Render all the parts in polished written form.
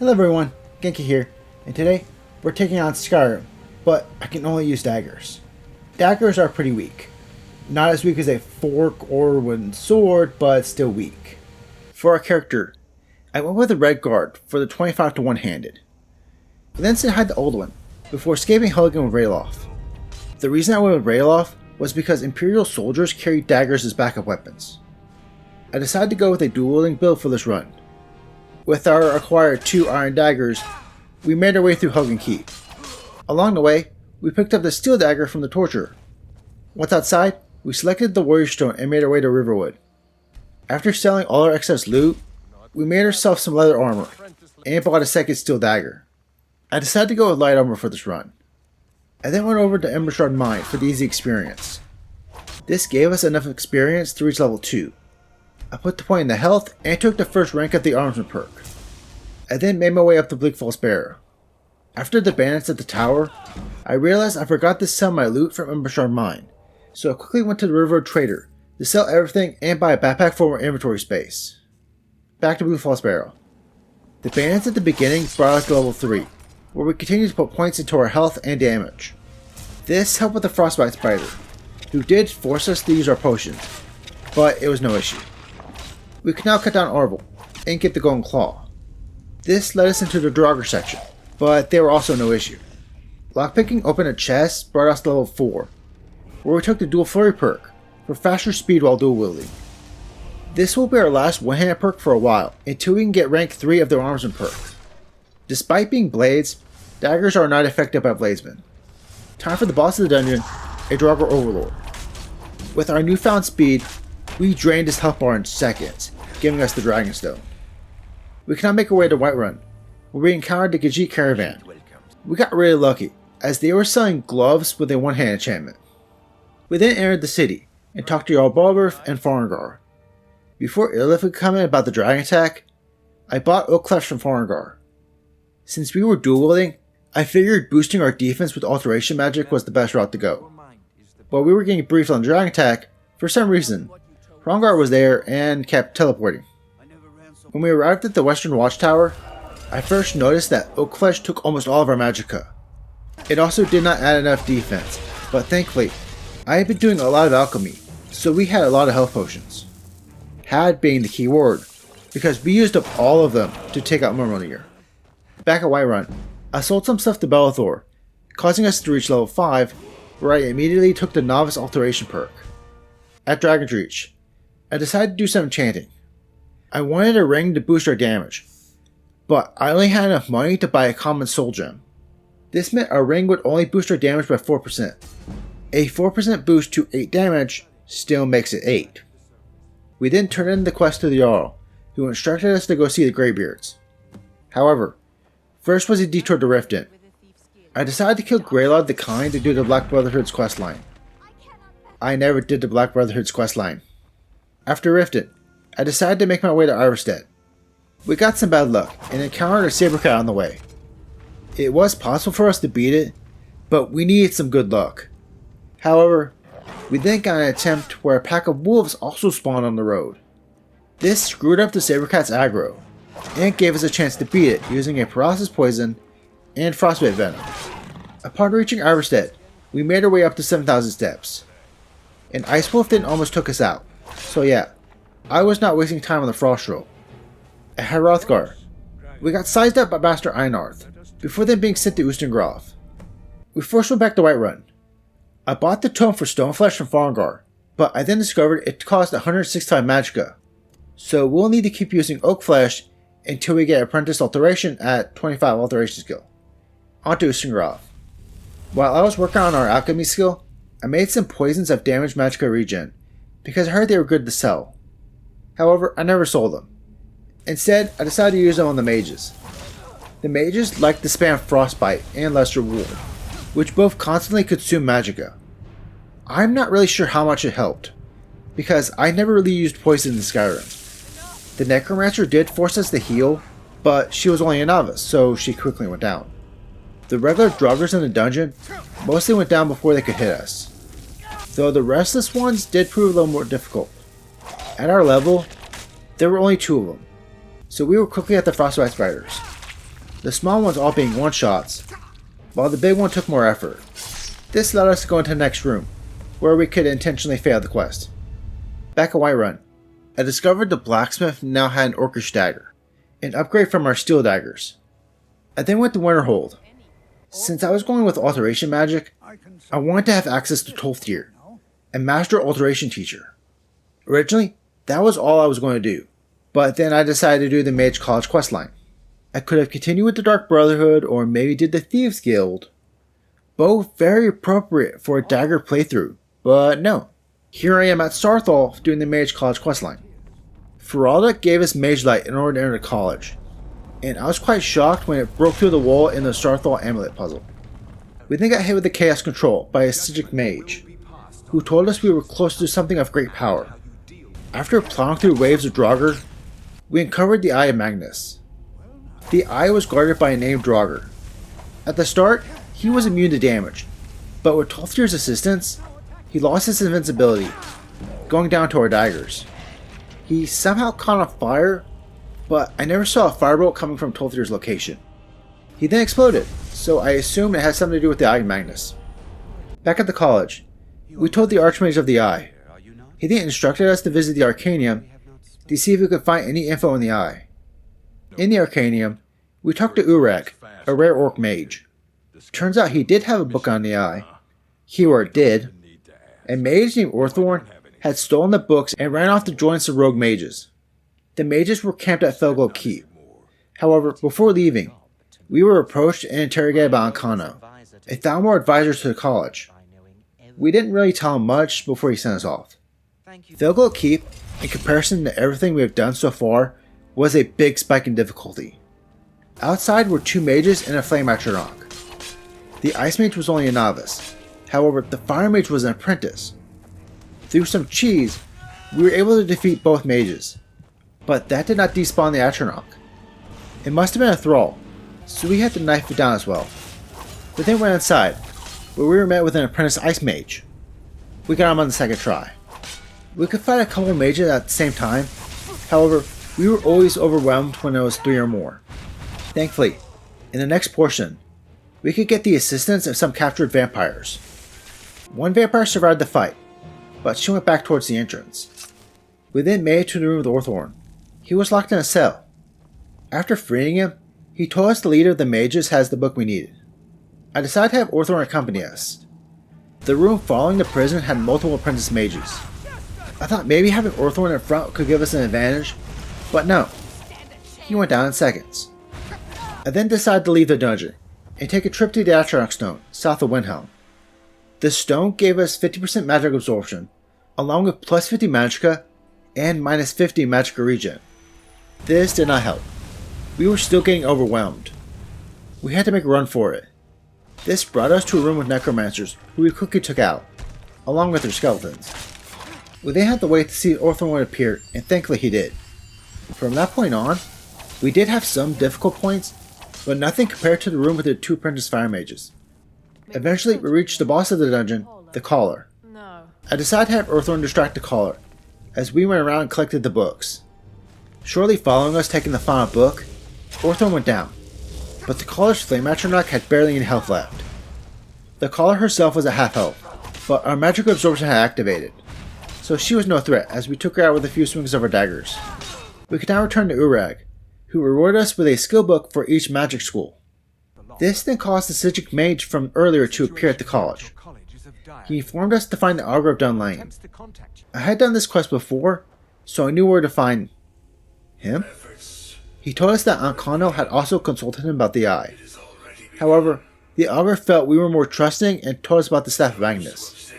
Hello everyone, Genki here, and today we're taking on Skyrim, but I can only use daggers. Daggers are pretty weak. Not as weak as a fork or wooden sword, but still weak. For our character, I went with a red guard for the 25 to 1 handed. We then said hi to Alduin, before escaping Helgen with Ralof. The reason I went with Ralof was because Imperial soldiers carried daggers as backup weapons. I decided to go with a dual-wielding build for this run. With our acquired 2 iron daggers, we made our way through Helgen Keep. Along the way, we picked up the steel dagger from the torturer. Once outside, we selected the warrior stone and made our way to Riverwood. After selling all our excess loot, we made ourselves some leather armor, and bought a second steel dagger. I decided to go with light armor for this run. I then went over to Embershard Mine for the easy experience. This gave us enough experience to reach level 2. I put the point in the health and took the first rank of the armsman perk. I then made my way up to Bleak Barrow. After the bandits at the tower, I realized I forgot to sell my loot from Embershard Mine, so I quickly went to the Riverwood Trader to sell everything and buy a backpack for more inventory space. Back to Bleak Barrow. The bandits at the beginning brought us to level 3, where we continued to put points into our health and damage. This helped with the Frostbite Spider, who did force us to use our potions, but it was no issue. We could now cut down Arvel and get the Golden Claw. This led us into the Draugr section, but they were also no issue. Lockpicking opened a chest brought us to level 4, where we took the Dual Flurry perk for faster speed while dual wielding. This will be our last one-handed perk for a while, until we can get rank 3 of the armsman perk. Despite being blades, daggers are not affected by bladesmen. Time for the boss of the dungeon, a Draugr Overlord. With our newfound speed, we drained his health bar in seconds, giving us the Dragonstone. We can now make our way to Whiterun, where we encountered the Genki caravan. We got really lucky, as they were selling gloves with a one-hand enchantment. We then entered the city, and talked to Jarl Balgruuf and Farengar. Before Ilif could comment about the dragon attack, I bought Oak Flesh from Farengar. Since we were dual-wielding, I figured boosting our defense with alteration magic was the best route to go. While we were getting briefed on the dragon attack, for some reason, Farengar was there and kept teleporting. When we arrived at the Western Watchtower, I first noticed that Oak Flesh took almost all of our magicka. It also did not add enough defense, but thankfully, I had been doing a lot of alchemy, so we had a lot of health potions. Had being the key word, because we used up all of them to take out Murmilnir. Back at Whiterun, I sold some stuff to Belethor, causing us to reach level 5, where I immediately took the Novice Alteration perk. At Dragonreach, I decided to do some enchanting. I wanted a ring to boost our damage, but I only had enough money to buy a common soul gem. This meant our ring would only boost our damage by 4%. A 4% boost to 8 damage still makes it 8. We then turned in the quest to the Jarl, who instructed us to go see the Greybeards. However, first was a detour to Riften. I decided to kill Greylod the Kind to do the Black Brotherhood's questline. I never did the Black Brotherhood's questline. After Riften, I decided to make my way to Ivarstead. We got some bad luck and encountered a Sabercat on the way. It was possible for us to beat it, but we needed some good luck. However, we then got an attempt where a pack of wolves also spawned on the road. This screwed up the Sabercat's aggro, and gave us a chance to beat it using a Paralysis Poison and Frostbite Venom. Upon reaching Ivarstead, we made our way up to 7,000 steps. An Ice Wolf then almost took us out, so yeah, I was not wasting time on the Frost Roll. At Hrothgar, we got sized up by Master Einarth, before then being sent to Ustengrav. We first went back to Whiterun. I bought the Tome for Stoneflesh from Farengar, but I then discovered it cost 165 magicka, so we'll need to keep using Oak Flesh until we get Apprentice Alteration at 25 Alteration skill. On to Ustengrav. While I was working on our alchemy skill, I made some poisons of damage magicka regen, because I heard they were good to sell. However, I never sold them. Instead, I decided to use them on the mages. The mages liked to spam Frostbite and Lesser Wound, which both constantly consume magicka. I'm not really sure how much it helped, because I never really used poison in Skyrim. The Necromancer did force us to heal, but she was only a novice, so she quickly went down. The regular Draugrs in the dungeon mostly went down before they could hit us, though the restless ones did prove a little more difficult. At our level, there were only 2 of them, so we were quickly at the Frostbite Spiders. the small ones all being one-shots, while the big one took more effort. This allowed us to go into the next room, where we could intentionally fail the quest. Back at Whiterun, I discovered the blacksmith now had an orcish dagger, an upgrade from our steel daggers. I then went to Winterhold. Since I was going with alteration magic, I wanted to have access to Tolfdir, a master alteration teacher. Originally, that was all I was going to do, but then I decided to do the Mage College questline. I could have continued with the Dark Brotherhood or maybe did the Thieves Guild. Both very appropriate for a dagger playthrough, but no. Here I am at Saarthal doing the Mage College questline. Feralda gave us Mage Light in order to enter the college, and I was quite shocked when it broke through the wall in the Saarthal amulet puzzle. We then got hit with the Chaos Control by a Sigic Mage, who told us we were close to something of great power. After plowing through waves of Draugr, we uncovered the Eye of Magnus. The eye was guarded by a named Draugr. At the start, he was immune to damage, but with Tolfdir's assistance, he lost his invincibility, going down to our daggers. He somehow caught on fire, but I never saw a firebolt coming from Tolfdir's location. He then exploded, so I assumed it had something to do with the Eye of Magnus. Back at the college, we told the Archmage of the Eye. He then instructed us to visit the Arcanium to see if we could find any info in the Eye. In the Arcanium, we talked to Urag, a rare orc mage. Turns out he did have a book on the Eye. Keyword did. A mage named Orthorn had stolen the books and ran off to join some rogue mages. The mages were camped at Felglow Keep. However, before leaving, we were approached and interrogated by Ancano, a Thalmor advisor to the college. We didn't really tell him much before he sent us off. Felglow Keep, in comparison to everything we have done so far, was a big spike in difficulty. Outside were 2 mages and a flame atronach. The ice mage was only a novice. However, the fire mage was an apprentice. Through some cheese, we were able to defeat both mages, but that did not despawn the atronach. It must have been a thrall, so we had to knife it down as well. We then went inside, where we were met with an apprentice ice mage. We got him on the second try. We could fight a couple of mages at the same time, however, we were always overwhelmed when there was 3 or more. Thankfully, in the next portion, we could get the assistance of some captured vampires. One vampire survived the fight, but she went back towards the entrance. We then made it to the room with Orthorn. He was locked in a cell. After freeing him, he told us the leader of the mages has the book we needed. I decided to have Orthorn accompany us. The room following the prison had multiple apprentice mages. I thought maybe having Orthorn in front could give us an advantage, but no. He went down in seconds. I then decided to leave the dungeon and take a trip to the Atronach Stone, south of Windhelm. This stone gave us 50% magic absorption, along with plus 50 magicka and minus 50 magicka regen. This did not help. We were still getting overwhelmed. We had to make a run for it. This brought us to a room with necromancers, who we quickly took out, along with their skeletons. We then had to wait to see if Orthorn would appear, and thankfully he did. From that point on, we did have some difficult points, but nothing compared to the room with the 2 apprentice fire mages. Eventually, we reached the boss of the dungeon, the Caller. I decided to have Orthorn distract the Caller, as we went around and collected the books. Shortly following us taking the final book, Orthorn went down, but the Caller's flame atronach had barely any health left. The Caller herself was at half health, but our magical absorption had activated, so she was no threat as we took her out with a few swings of our daggers. We could now return to Urag, who rewarded us with a skill book for each magic school. This then caused the Sigic Mage from earlier to appear at the college. He informed us to find the Augur of Dunlane. I had done this quest before, so I knew where to find him. He told us that Ancano had also consulted him about the eye. However, the Augur felt we were more trusting and told us about the Staff of Magnus.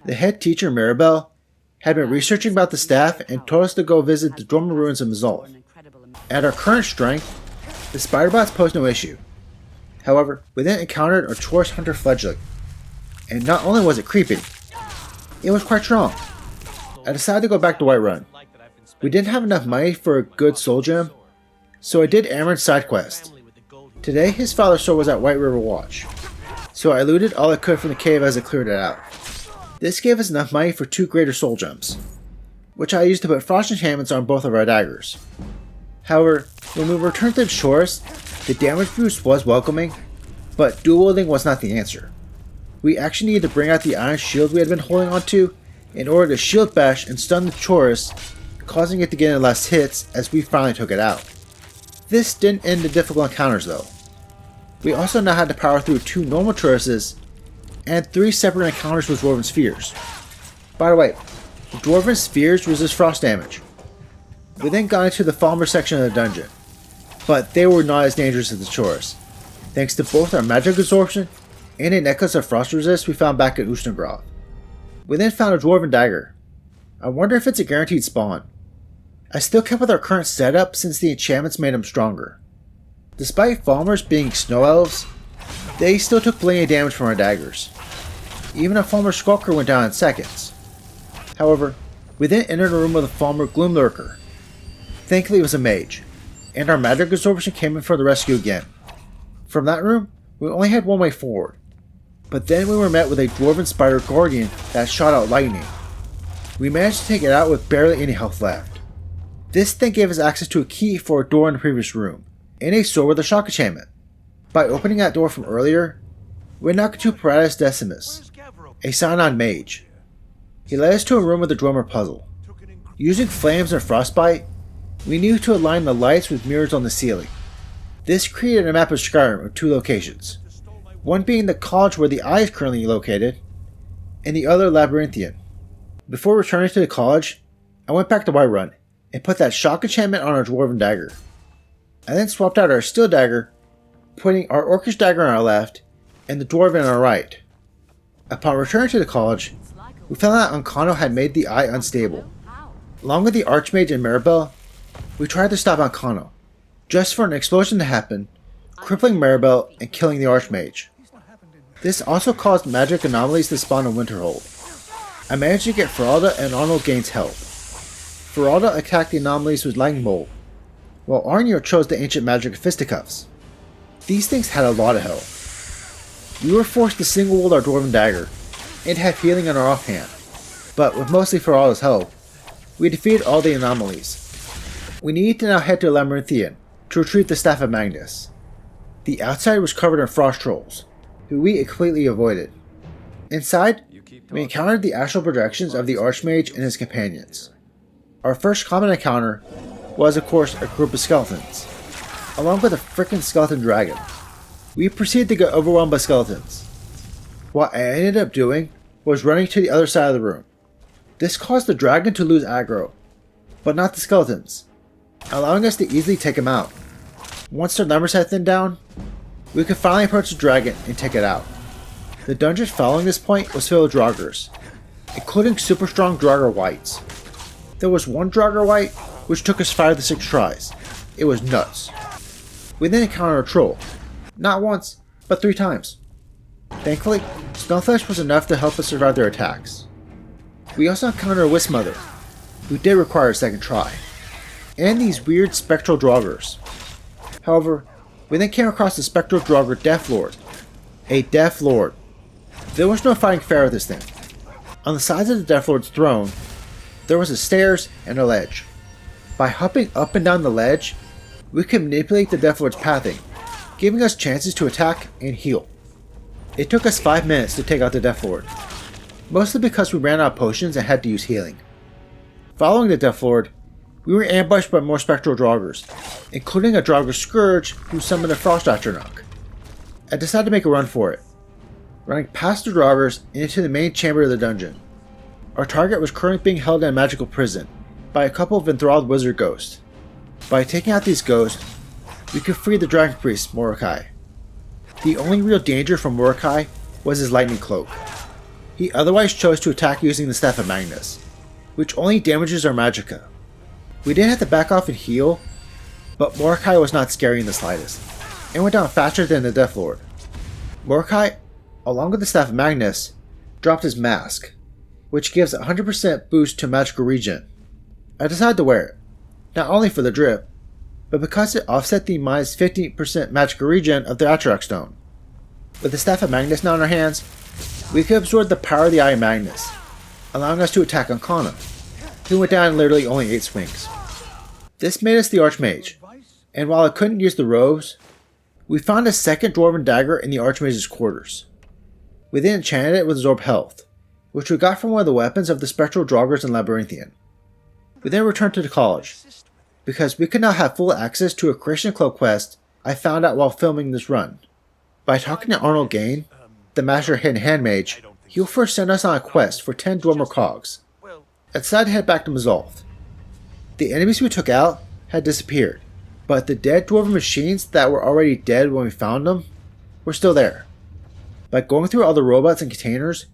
The head teacher, Maribel, had been researching about the staff and told us to go visit the dormer ruins of Mazulf. At our current strength, the spider bots posed no issue. However, we then encountered a Chorus Hunter fledgling, and not only was it creepy, it was quite strong. I decided to go back to Whiterun. We didn't have enough money for a good soul gem, so I did Amaran's side quest. Today, his father's sword was at White River Watch, so I looted all I could from the cave as I cleared it out. This gave us enough money for 2 greater soul gems, which I used to put frost enchantments on both of our daggers. However, when we returned to the shores, The damage boost was welcoming, but dual wielding was not the answer. We actually needed to bring out the iron shield we had been holding onto in order to shield bash and stun the Chorus, causing it to get in less hits as we finally took it out. This didn't end the difficult encounters though. We also now had to power through 2 normal Choruses and 3 separate encounters with Dwarven Spheres. By the way, the Dwarven Spheres resist frost damage. We then got into the Thalmor section of the dungeon, but they were not as dangerous as the Chorus, thanks to both our magic absorption and a necklace of frost resist we found back at Ustengrav. We then found a Dwarven Dagger. I wonder if it's a guaranteed spawn. I still kept with our current setup since the enchantments made them stronger. Despite Thalmors being snow elves, they still took plenty of damage from our daggers. Even a Thalmor Skulker went down in seconds. However, we then entered a room with a Thalmor Gloomlurker. Thankfully it was a mage, and our magic absorption came in for the rescue again. From that room, we only had one way forward, but then we were met with a Dwarven Spider Guardian that shot out lightning. We managed to take it out with barely any health left. This thing gave us access to a key for a door in the previous room, and a sword with a shock enchantment. By opening that door from earlier, we knocked to Paratus Decimus, a Scion mage. He led us to a room with a Dwemer puzzle. Using flames and frostbite, we needed to align the lights with mirrors on the ceiling. This created a map of Skyrim with 2 locations, one being the college where the eye is currently located, and the other Labyrinthian. Before returning to the college, I went back to Whiterun and put that shock enchantment on our Dwarven Dagger. I then swapped out our Steel Dagger, putting our Orcish Dagger on our left and the Dwarven on our right. Upon returning to the college, we found that Ancano had made the eye unstable. Along with the Archmage and Maribel, we tried to stop Ancano, just for an explosion to happen, crippling Maribel and killing the Archmage. This also caused magic anomalies to spawn in Winterhold. I managed to get Feralda and Arnold Gaines help. Feralda attacked the anomalies with Lightning Bolt, while Arnir chose the ancient magic of Fisticuffs. These things had a lot of health. We were forced to single wield our Dwarven Dagger, and have healing on our offhand, but with mostly Feralda's help, we defeated all the anomalies. We needed to now head to Labyrinthian to retrieve the Staff of Magnus. The outside was covered in frost trolls, who we completely avoided. Inside, we encountered the astral projections of the Archmage and his companions. Our first common encounter was, of course, a group of skeletons, along with a frickin' skeleton dragon. We proceeded to get overwhelmed by skeletons. What I ended up doing was running to the other side of the room. This caused the dragon to lose aggro, but not the skeletons, allowing us to easily take him out. Once their numbers had thinned down, we could finally approach the dragon and take it out. The dungeon following this point was filled with Draugrs, including super strong Draugr Whites. There was one Draugr White which took us 5 to 6 tries. It was nuts. We then encountered a troll, not once, but 3 times. Thankfully, Spellflesh was enough to help us survive their attacks. We also encountered a Wisp Mother, who did require a second try, and these weird spectral Draugrs. However, we then came across the spectral Draugr Death Lord, a Death Lord. There was no fighting fair with this thing. On the sides of the Death Lord's throne, there was a stairs and a ledge. By hopping up and down the ledge, we could manipulate the Death Lord's pathing, giving us chances to attack and heal. It took us 5 minutes to take out the Death Lord, mostly because we ran out of potions and had to use healing. Following the Death Lord, we were ambushed by more spectral Draugrs, including a Draugr Scourge who summoned a Frost Atronach. I decided to make a run for it, running past the Draugrs and into the main chamber of the dungeon. Our target was currently being held in a magical prison by a couple of enthralled wizard ghosts. By taking out these ghosts, we could free the Dragon Priest, Mordecai. The only real danger from Mordecai was his lightning cloak. He otherwise chose to attack using the Staff of Magnus, which only damages our magicka. We did have to back off and heal, but Mordecai was not scary in the slightest, and went down faster than the Death Lord. Mordecai, along with the Staff of Magnus, dropped his mask, which gives a 100% boost to magical regen. I decided to wear it, not only for the drip, but because it offset the minus 15% magical regen of the Atronach Stone. With the Staff of Magnus now in our hands, we could absorb the power of the Eye of Magnus, allowing us to attack Ancano, who went down in literally only 8 swings. This made us the Archmage, and while I couldn't use the robes, We found a second dwarven dagger in the Archmage's quarters. We then enchanted it with absorb health, which we got from one of the weapons of the spectral Daggers and Labyrinthian. We then returned to the college, because we could now have full access to a Christian Club quest I found out while filming this run. By talking to Arnold Gain, the Master Hidden Hand Mage, he will first send us on a quest for 10 Dwarmer cogs. I decided to head back to Mazolth. The enemies we took out had disappeared, but the dead dwarven machines that were already dead when we found them were still there. By going through all the robots and containers,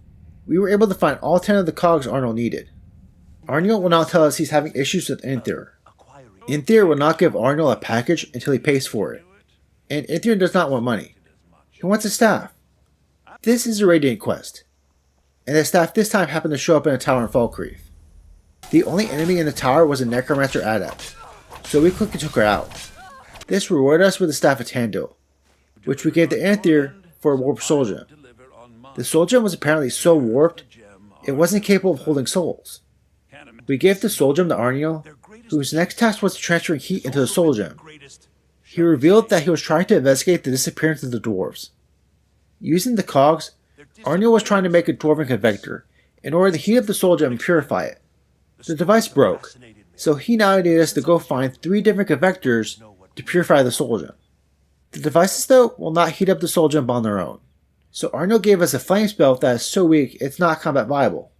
we were able to find all 10 of the cogs Arnold needed. Arnold will now tell us he's having issues with Inthir. Inthir will not give Arnold a package until he pays for it, and Inthir does not want money. He wants a staff. This is a Radiant quest, and the staff this time happened to show up in a tower in Falkreath. The only enemy in the tower was a Necromancer Adept, so we quickly took her out. This rewarded us with the Staff of Tandil, which we gave to Inthir for a warped soul gem. The soul gem was apparently so warped, it wasn't capable of holding souls. We gave the soul gem to Arniel, whose next task was transferring heat into the soul gem. He revealed that he was trying to investigate the disappearance of the dwarves. Using the cogs, Arniel was trying to make a dwarven convector in order to heat up the soul gem and purify it. The device broke, so he now needed us to go find 3 different convectors to purify the soul gem. The devices, though, will not heat up the soul gem on their own, so Arniel gave us a flame spell that is so weak it's not combat viable.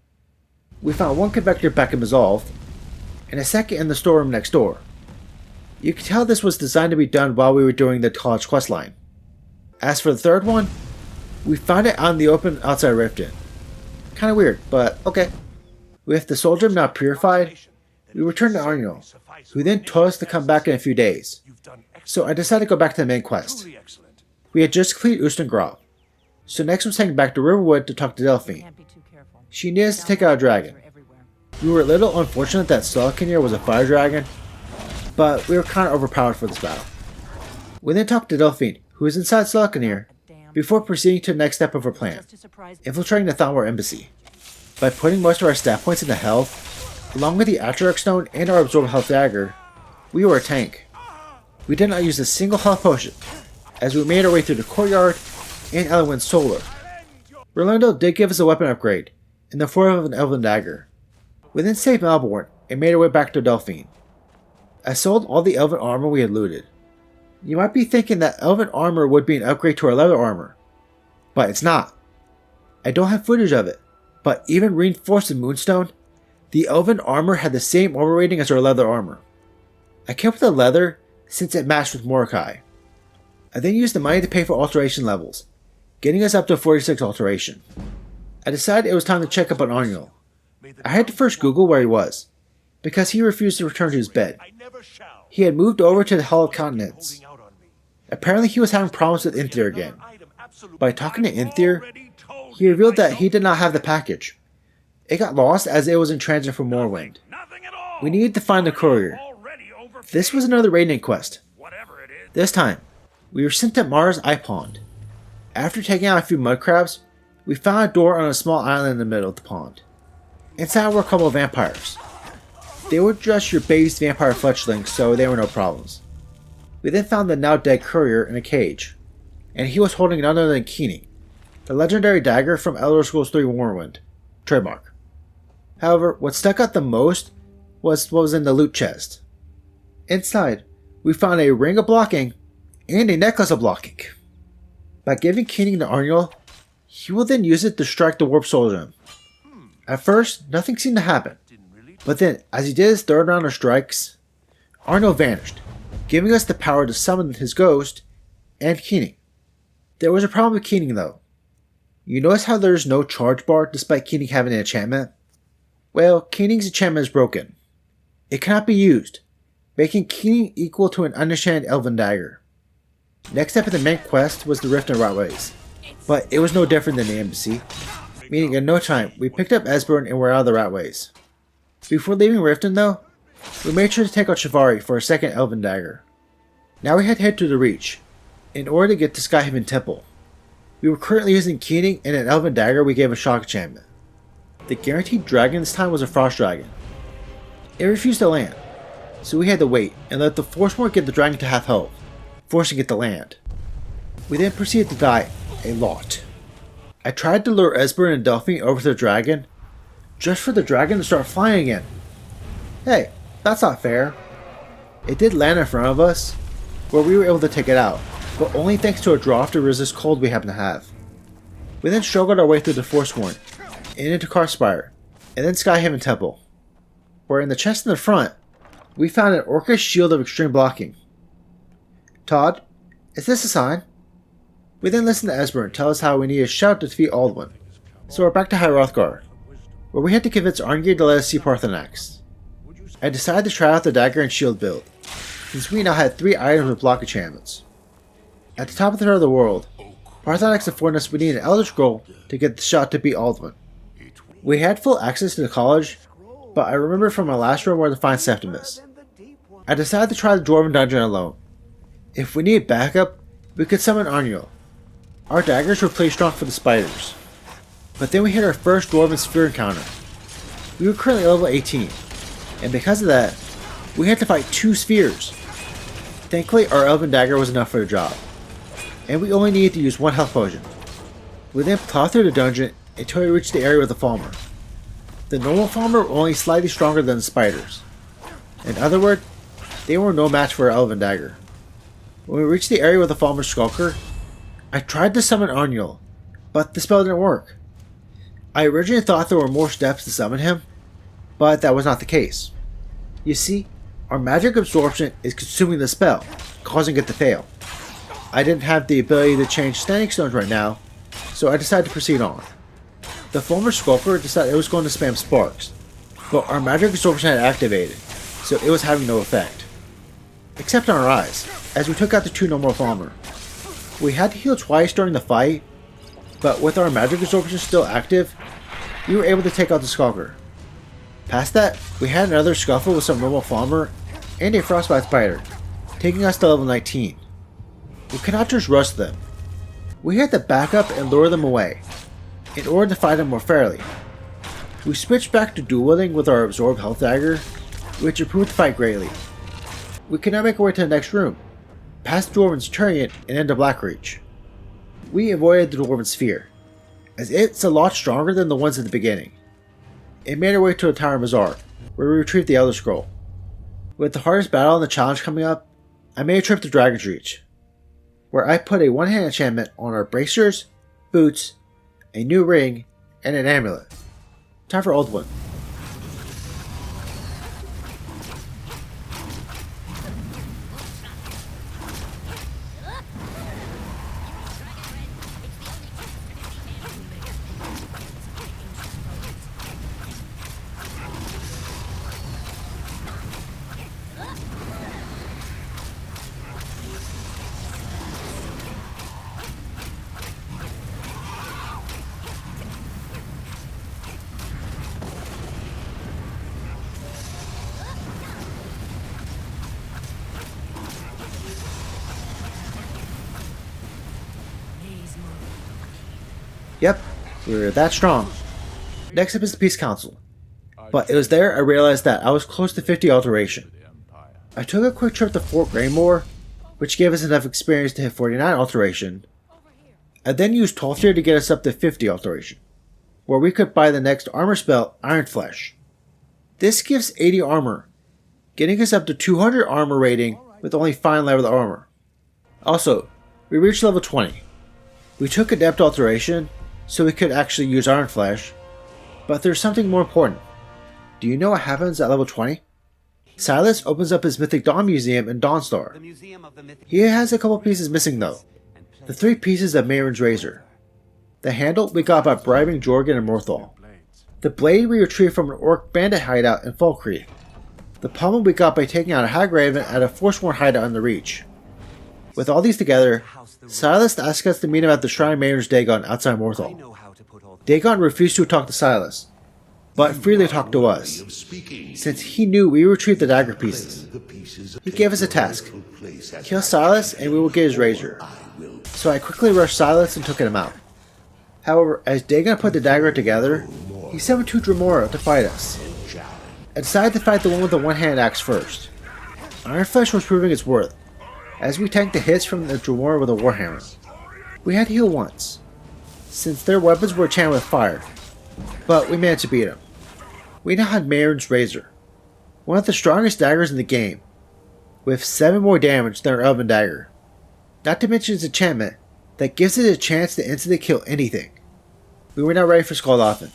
We found 1 convector back in Mazolth, and a second in the storeroom next door. You can tell this was designed to be done while we were doing the college questline. As for the third one, we found it out in the open outside Riften. Kinda weird, but okay. With the soul gem now purified, we returned to Arniel, who then told us to come back in a few days. So I decided to go back to the main quest. We had just completed Ustengrav, so next was heading back to Riverwood to talk to Delphine. She needed us to take out a dragon. We were a little unfortunate that Stalkinir was a fire dragon, but we were kinda overpowered for this battle. We then talked to Delphine, who was inside Stalkinir, before proceeding to the next step of our plan, infiltrating the Thalmor Embassy. By putting most of our stat points into health, along with the Atronach Stone and our Absorb Health Dagger, we were a tank. We did not use a single health potion, as we made our way through the courtyard and Alduin's Solar. Rolando did give us a weapon upgrade, in the form of an Elven Dagger. We then saved Malborn and made our way back to Delphine. I sold all the Elven armor we had looted. You might be thinking that Elven armor would be an upgrade to our leather armor, but it's not. I don't have footage of it, but even reinforced in Moonstone, the Elven armor had the same armor rating as our leather armor. I kept the leather since it matched with Mordecai. I then used the money to pay for alteration levels, getting us up to 46 alteration. I decided it was time to check up on Arniel. I had to first Google where he was, because he refused to return to his bed. He had moved over to the Hall of Continents. Apparently he was having problems with Inthir again. By talking to Inthir, he revealed that he did not have the package. It got lost as it was in transit from Morrowind. We needed to find the courier. This was another Radiant quest. This time, we were sent to Mara's Eye Pond. After taking out a few mud crabs, we found a door on a small island in the middle of the pond. Inside were a couple of vampires. They were just your base vampire fletchlings, so they were no problems. We then found the now dead courier in a cage, and he was holding none other than Keening, the legendary dagger from Elder Scrolls 3 Morrowind, trademark. However, what stuck out the most was what was in the loot chest. Inside, we found a ring of blocking and a necklace of blocking. By giving Keening to Arniel, he will then use it to strike the warp soul gem. At first, nothing seemed to happen, but then, as he did his third round of strikes, Arniel vanished, giving us the power to summon his ghost and Keening. There was a problem with Keening though. You notice how there's no charge bar despite Keening having an enchantment? Well, Keening's enchantment is broken. It cannot be used, making Keening equal to an unenchanted Elven Dagger. Next step in the main quest was the Rift and Rotways, but it was no different than the embassy, meaning in no time we picked up Esbern and were out of the Ratways. Before leaving Riften though, we made sure to take out Shivari for a second Elven Dagger. Now we had to head to the Reach, in order to get to Skyhaven Temple. We were currently using Keening and an Elven Dagger we gave a shock enchantment. The guaranteed dragon this time was a Frost Dragon. It refused to land, so we had to wait and let the Forceborn get the dragon to half health, forcing it to land. We then proceeded to die a lot. I tried to lure Esbern and Delphine over to the dragon, just for the dragon to start flying again. Hey, that's not fair. It did land in front of us, where we were able to take it out, but only thanks to a draw to resist cold we happen to have. We then struggled our way through the Forsworn, and into Karspire, and then Skyhaven Temple, where in the chest in the front, we found an Orcish shield of extreme blocking. Todd, is this a sign? We then listened to Esbern tell us how we need a shout to defeat Alduin, so we're back to High Hrothgar, where we had to convince Arngir to let us see Paarthurnax. I decided to try out the dagger and shield build, since we now had 3 items with block enchantments. At the top of the third of the world, Paarthurnax informed us we needed an Elder Scroll to get the shot to beat Alduin. We had full access to the college, but I remember from my last run where to find Septimus. I decided to try the Dwarven dungeon alone. If we needed backup, we could summon Arnul. Our daggers were pretty strong for the spiders. But then we hit our first Dwarven sphere encounter. We were currently level 18, and because of that, we had to fight 2 spheres. Thankfully, our Elven dagger was enough for the job, and we only needed to use 1 health potion. We then plowed through the dungeon until we reached the area with the Thalmor. The normal Thalmor were only slightly stronger than the spiders. In other words, they were no match for our Elven dagger. When we reached the area with the Thalmor Skulker, I tried to summon Arnul, but the spell didn't work. I originally thought there were more steps to summon him, but that was not the case. You see, our magic absorption is consuming the spell, causing it to fail. I didn't have the ability to change standing stones right now, so I decided to proceed on. The Thalmor Skulker decided it was going to spam sparks, but our magic absorption had activated, so it was having no effect. Except on our eyes, as we took out the 2 normal Thalmor. We had to heal twice during the fight, but with our magic absorption still active, we were able to take out the Skulker. Past that, we had another scuffle with some normal Thalmor and a Frostbite Spider, taking us to level 19. We could not just rush them. We had to back up and lure them away, in order to fight them more fairly. We switched back to dual wielding with our absorbed health dagger, which improved the fight greatly. We could now make our way to the next room, past the Dwarven's Chariot and into Blackreach. We avoided the Dwarven Sphere, as it's a lot stronger than the ones at the beginning, and made our way to a Tower Bazaar, where we retrieved the Elder Scroll. With the hardest battle and the challenge coming up, I made a trip to Dragon's Reach, where I put a one-hand enchantment on our bracers, boots, a new ring, and an amulet. Time for Alduin. Yep, we were that strong. Next up is the Peace Council. But it was there I realized that I was close to 50 alteration. I took a quick trip to Fort Greymoor, which gave us enough experience to hit 49 alteration. I then used Tolfir to get us up to 50 alteration, where we could buy the next armor spell, Iron Flesh. This gives 80 armor, getting us up to 200 armor rating with only 5 level armor. Also, we reached level 20. We took Adept Alteration, so we could actually use Iron Flesh, but there's something more important. Do you know what happens at level 20? Silas opens up his Mythic Dawn Museum in Dawnstar. He has a couple pieces missing though. The 3 pieces of Mehrunes Razor. The handle we got by bribing Jorgen and Morthal. The blade we retrieved from an Orc bandit hideout in Falkreath. The pommel we got by taking out a Hagraven at a Forsworn hideout in the Reach. With all these together, Silas asked us to meet him at the Shrine of Mehrunes Dagon outside Morthal. Dagon refused to talk to Silas, but freely talked to us, since he knew we retrieved the dagger pieces. He gave us a task: kill Silas and we will get his razor. So I quickly rushed Silas and took him out. However, as Dagon put the dagger together, he summoned 2 Dremora to fight us. I decided to fight the one with the one-hand axe first. Iron Flesh was proving its worth, as we tanked the hits from the Dremora with a Warhammer. We had to heal once, since their weapons were enchanted with fire, but we managed to beat them. We now had Mehrunes Razor, one of the strongest daggers in the game, with 7 more damage than our Elven Dagger, not to mention its enchantment that gives it a chance to instantly kill anything. We were now ready for Skalldothan.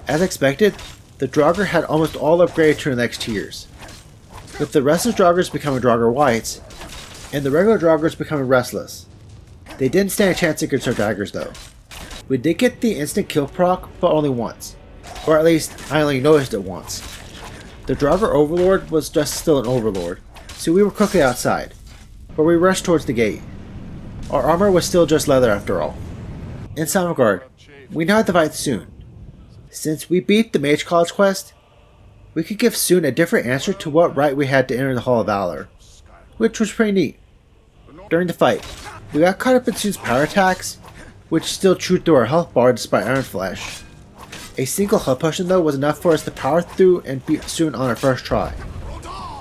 As expected, the Draugr had almost all upgraded to the next tiers, with the restless Draugrs becoming Draugr Whites, and the regular Draugrs becoming Restless. They didn't stand a chance against our daggers though. We did get the instant kill proc, but only once. Or at least, I only noticed it once. The Draugr Overlord was just still an Overlord, so we were quickly outside, but we rushed towards the gate. Our armor was still just leather after all. In Sovngarde, we now had to fight soon. Since we beat the Mage College quest, we could give Soon a different answer to what right we had to enter the Hall of Valor, which was pretty neat. During the fight, we got caught up in Soon's power attacks, which still chewed through our health bar despite Iron Flesh. A single health potion though was enough for us to power through and beat Soon on our first try.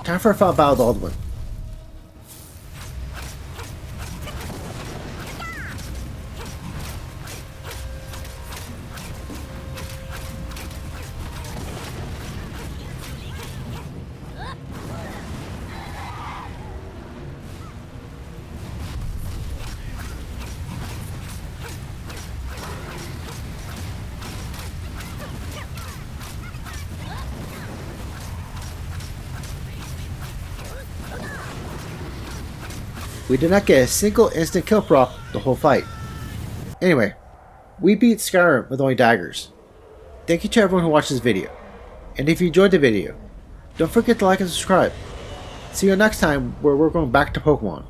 Time for a final battle with Alduin. We did not get a single instant kill proc the whole fight. Anyway, we beat Skyrim with only daggers. Thank you to everyone who watched this video. And if you enjoyed the video, don't forget to like and subscribe. See you next time where we're going back to Pokemon.